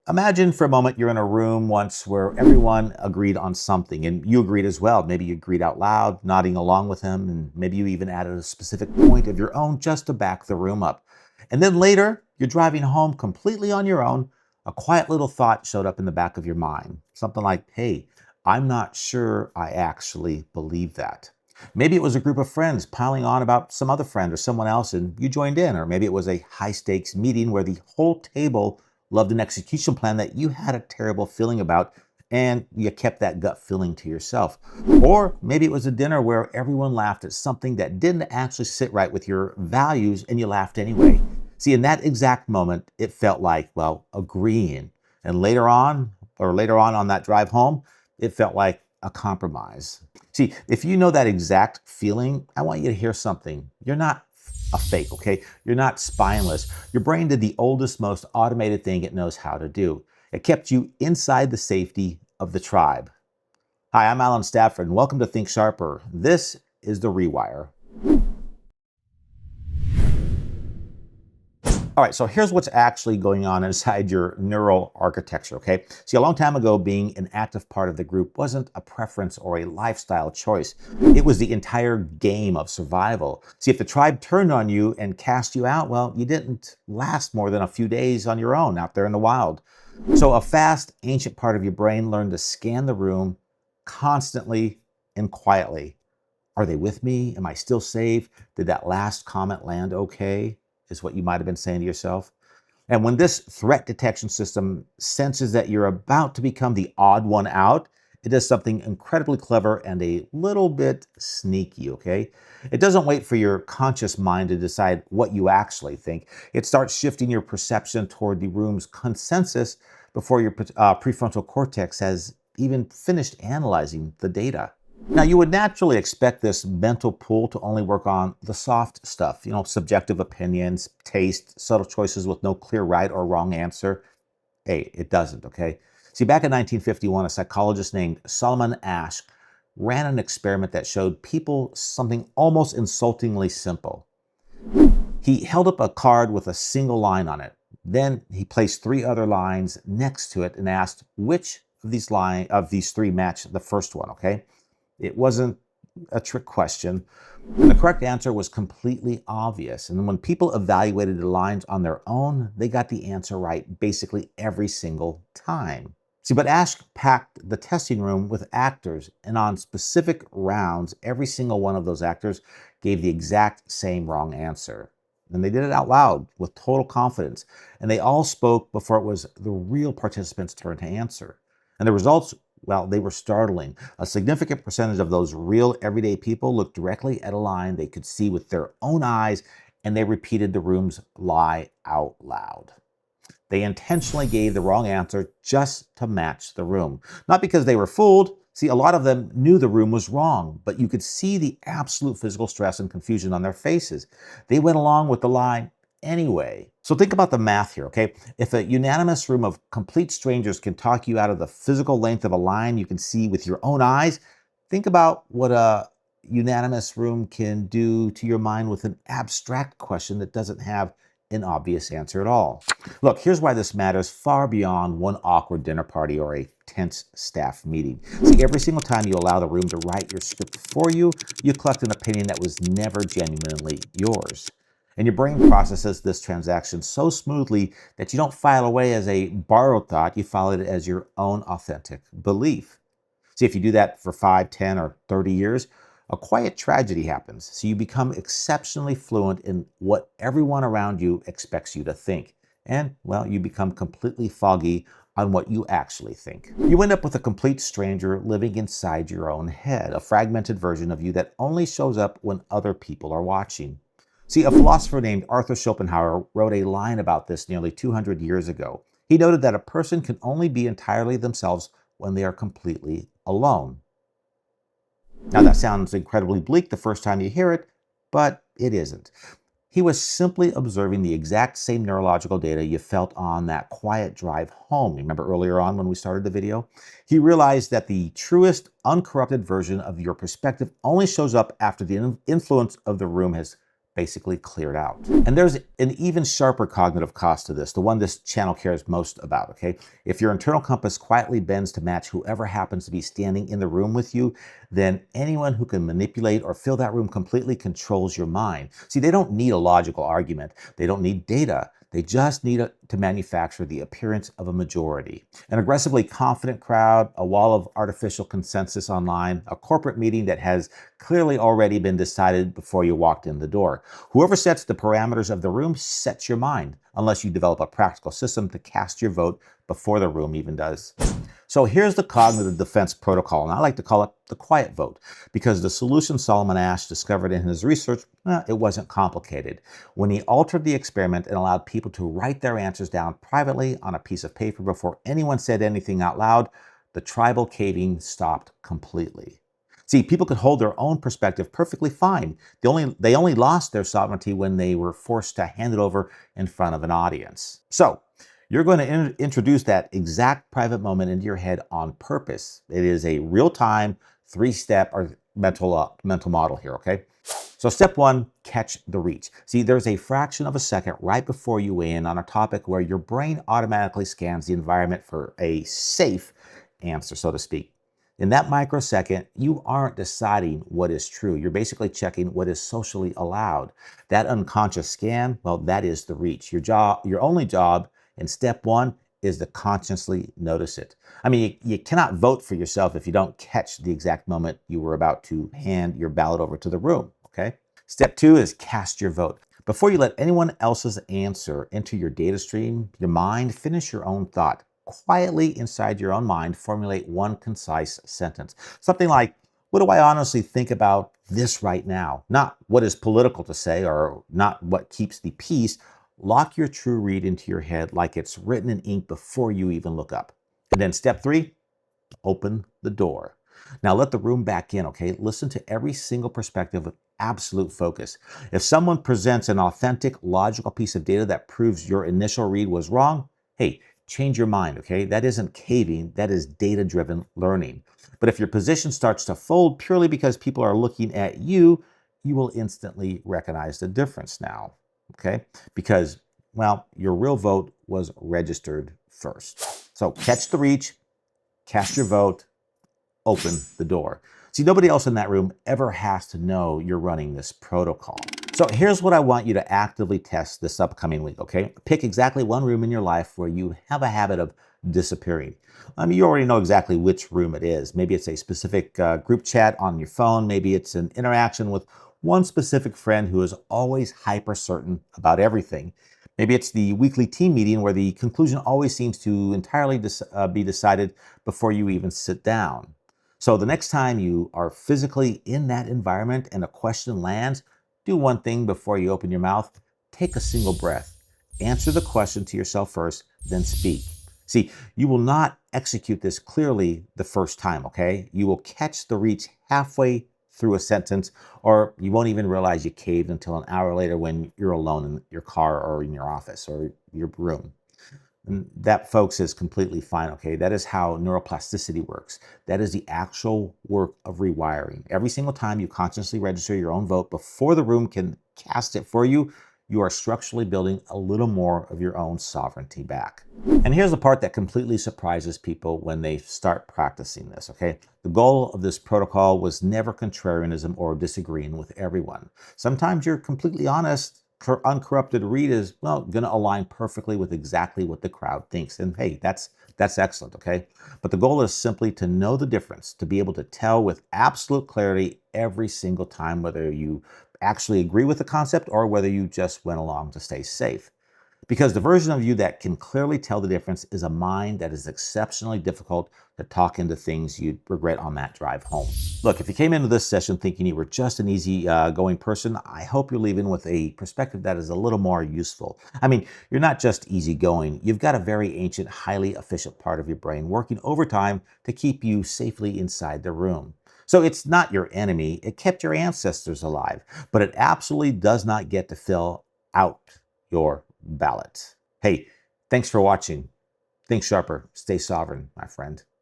Imagine for a moment you're in a room once where everyone agreed on something and you agreed as well. Maybe you agreed out loud, nodding along with him, and maybe you even added a specific point of your own just to back the room up. And then later, you're driving home completely on your own. A quiet little thought showed up in the back of your mind. Something like, hey, I'm not sure I actually believe that. Maybe it was a group of friends piling on about some other friend or someone else and you joined in. Or maybe it was a high stakes meeting where the whole table loved an execution plan that you had a terrible feeling about and you kept that gut feeling to yourself. Or maybe it was a dinner where everyone laughed at something that didn't actually sit right with your values and you laughed anyway. See, in that exact moment, it felt like, well, agreeing. And later on that drive home, it felt like a compromise. See, if you know that exact feeling, I want you to hear something. You're not a fake, okay? You're not spineless. Your brain did the oldest, most automated thing it knows how to do. It kept you inside the safety of the tribe. Hi, I'm Alan Stafford, and welcome to Think Sharper. This is the Rewire. All right, so here's what's actually going on inside your neural architecture, okay? See, a long time ago, being an active part of the group wasn't a preference or a lifestyle choice. It was the entire game of survival. See, if the tribe turned on you and cast you out, well, you didn't last more than a few days on your own out there in the wild. So a fast, ancient part of your brain learned to scan the room constantly and quietly. Are they with me? Am I still safe? Did that last comment land okay? Is what you might have been saying to yourself. And when this threat detection system senses that you're about to become the odd one out, it does something incredibly clever and a little bit sneaky, okay? It doesn't wait for your conscious mind to decide what you actually think. It starts shifting your perception toward the room's consensus before your prefrontal cortex has even finished analyzing the data. Now, you would naturally expect this mental pull to only work on the soft stuff, subjective opinions, taste, subtle choices with no clear right or wrong answer. Hey, it doesn't, okay? See, back in 1951, a psychologist named Solomon Asch ran an experiment that showed people something almost insultingly simple. He held up a card with a single line on it. Then he placed 3 other lines next to it and asked which of these 3 matched the first one, okay? It wasn't a trick question. And the correct answer was completely obvious. And when people evaluated the lines on their own, they got the answer right basically every single time. See, but Asch packed the testing room with actors, and on specific rounds, every single one of those actors gave the exact same wrong answer. And they did it out loud with total confidence. And they all spoke before it was the real participants' turn to answer. And the results, well, they were startling. A significant percentage of those real everyday people looked directly at a line they could see with their own eyes, and they repeated the room's lie out loud. They intentionally gave the wrong answer just to match the room. Not because they were fooled. See, a lot of them knew the room was wrong, but you could see the absolute physical stress and confusion on their faces. They went along with the lie anyway. So think about the math here, okay? If a unanimous room of complete strangers can talk you out of the physical length of a line you can see with your own eyes, think about what a unanimous room can do to your mind with an abstract question that doesn't have an obvious answer at all. Look, here's why this matters far beyond one awkward dinner party or a tense staff meeting. See, every single time you allow the room to write your script for you, you collect an opinion that was never genuinely yours. And your brain processes this transaction so smoothly that you don't file away as a borrowed thought, you file it as your own authentic belief. See, if you do that for 5, 10, or 30 years, a quiet tragedy happens. So you become exceptionally fluent in what everyone around you expects you to think. And, well, you become completely foggy on what you actually think. You end up with a complete stranger living inside your own head, a fragmented version of you that only shows up when other people are watching. See, a philosopher named Arthur Schopenhauer wrote a line about this nearly 200 years ago. He noted that a person can only be entirely themselves when they are completely alone. Now, that sounds incredibly bleak the first time you hear it, but it isn't. He was simply observing the exact same neurological data you felt on that quiet drive home. Remember earlier on when we started the video? He realized that the truest, uncorrupted version of your perspective only shows up after the influence of the room has basically cleared out. And there's an even sharper cognitive cost to this, the one this channel cares most about, okay? If your internal compass quietly bends to match whoever happens to be standing in the room with you, then anyone who can manipulate or fill that room completely controls your mind. See, they don't need a logical argument. They don't need data. They just need to manufacture the appearance of a majority. An aggressively confident crowd, a wall of artificial consensus online, a corporate meeting that has clearly already been decided before you walked in the door. Whoever sets the parameters of the room sets your mind, unless you develop a practical system to cast your vote before the room even does. So here's the cognitive defense protocol, and I like to call it the quiet vote, because the solution Solomon Asch discovered in his research, it wasn't complicated. When he altered the experiment and allowed people to write their answers down privately on a piece of paper before anyone said anything out loud, the tribal caving stopped completely. See, people could hold their own perspective perfectly fine. They only lost their sovereignty when they were forced to hand it over in front of an audience. So, you're going to introduce that exact private moment into your head on purpose. It is a real-time, three-step or mental model here, okay? So step one, catch the reach. See, there's a fraction of a second right before you weigh in on a topic where your brain automatically scans the environment for a safe answer, so to speak. In that microsecond, you aren't deciding what is true. You're basically checking what is socially allowed. That unconscious scan, well, that is the reach. Your only job in step one is to consciously notice it. I mean, you cannot vote for yourself if you don't catch the exact moment you were about to hand your ballot over to the room, okay? Step two is cast your vote. Before you let anyone else's answer into your data stream, your mind, finish your own thought. Quietly inside your own mind, formulate one concise sentence. Something like, what do I honestly think about this right now? Not what is political to say or not what keeps the peace. Lock your true read into your head like it's written in ink before you even look up. And then step three, open the door. Now let the room back in, okay? Listen to every single perspective with absolute focus. If someone presents an authentic, logical piece of data that proves your initial read was wrong, hey, change your mind, okay? That isn't caving, that is data-driven learning. But if your position starts to fold purely because people are looking at you, you will instantly recognize the difference now, okay? Because, well, your real vote was registered first. So catch the reach, cast your vote, open the door. See, nobody else in that room ever has to know you're running this protocol. So here's what I want you to actively test this upcoming week, okay? Pick exactly one room in your life where you have a habit of disappearing. I mean, you already know exactly which room it is. Maybe it's a specific group chat on your phone. Maybe it's an interaction with one specific friend who is always hyper certain about everything. Maybe it's the weekly team meeting where the conclusion always seems to entirely be decided before you even sit down. So the next time you are physically in that environment and a question lands, do one thing before you open your mouth. Take a single breath. Answer the question to yourself first, then speak. See, you will not execute this clearly the first time, okay? You will catch the reach halfway through a sentence, or you won't even realize you caved until an hour later when you're alone in your car or in your office or your room. And that, folks, is completely fine, okay? That is how neuroplasticity works. That is the actual work of rewiring. Every single time you consciously register your own vote before the room can cast it for you, you are structurally building a little more of your own sovereignty back. And here's the part that completely surprises people when they start practicing this, okay? The goal of this protocol was never contrarianism or disagreeing with everyone. Sometimes you're completely honest, uncorrupted read is, well, going to align perfectly with exactly what the crowd thinks. And hey, that's excellent, okay? But the goal is simply to know the difference, to be able to tell with absolute clarity every single time whether you actually agree with the concept or whether you just went along to stay safe. Because the version of you that can clearly tell the difference is a mind that is exceptionally difficult to talk into things you'd regret on that drive home. Look, if you came into this session thinking you were just an easy going person, I hope you're leaving with a perspective that is a little more useful. I mean, you're not just easygoing. You've got a very ancient, highly efficient part of your brain working overtime to keep you safely inside the room. So it's not your enemy. It kept your ancestors alive, but it absolutely does not get to fill out your ballot. Hey, thanks for watching. Think sharper, stay sovereign, my friend.